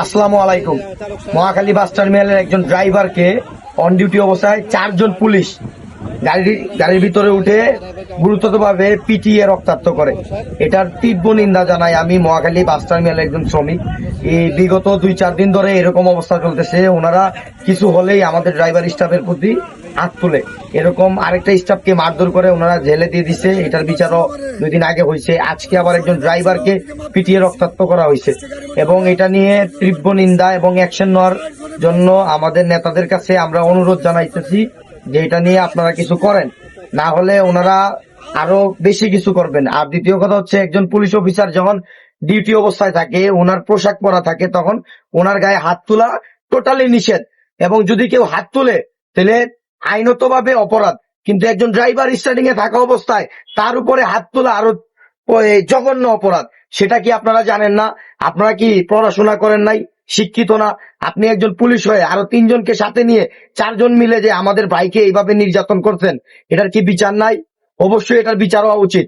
আসসালামু আলাইকুম। মহাখালী বাস টার্মিনালের একজন ড্রাইভারকে অন ডিউটি অবস্থায় 4 জন পুলিশ গাড়ির ভিতরে উঠে গুরুতরভাবে পিটিয়ে রক্তাক্ত করে। এটার তীব্র নিন্দা জানাই আমি, মহাখালী বাস টার্মিনালের একজন শ্রমিক। এই বিগত 2-4 দিন ধরে এরকম অবস্থা চলতেছে। ওনারা কিছু হলেই আমাদের ড্রাইভার স্টাফের প্রতি হাত তুলে, এরকম আরেকটা স্টাফকে মারধর করে ওনারা জেলে দিয়ে দিছে। এটার বিচারও 2 দিন আগে হয়েছে। আজকে আবার একজন ড্রাইভারকে পিটিয়ে রক্তাক্ত করা হয়েছে এবং এটা নিয়ে তীব্র নিন্দা এবং অ্যাকশন নেওয়ার জন্য আমাদের নেতাদের কাছে আমরা অনুরোধ জানাইতেছি যে এটা নিয়ে আপনারা কিছু করেন, না হলে ওনারা আরো বেশি কিছু করবেন। আর দ্বিতীয় কথা হচ্ছে, একজন পুলিশ অফিসার যখন ডিউটি অবস্থায় থাকে, ওনার পোশাক পরা থাকে, তখন ওনার গায়ে হাত তোলা টোটালি নিষেধ। এবং যদি কেউ হাত তোলে তাহলে আইনতভাবে অপরাধ, কিন্তু একজন ড্রাইভার স্টার্টিং এ থাকা অবস্থায় তার উপরে হাত তোলা আরো জঘন্য অপরাধ। সেটা কি আপনারা জানেন না? আপনারা কি পড়াশোনা করেন নাই? শিক্ষিত না? আপনি একজন পুলিশ হয়ে আরো 3 জনকে সাথে নিয়ে 4 জন মিলে যে আমাদের ভাইকে এইভাবে নির্যাতন করছেন, এটার কি বিচার নাই? অবশ্যই এটার বিচার হওয়া উচিত।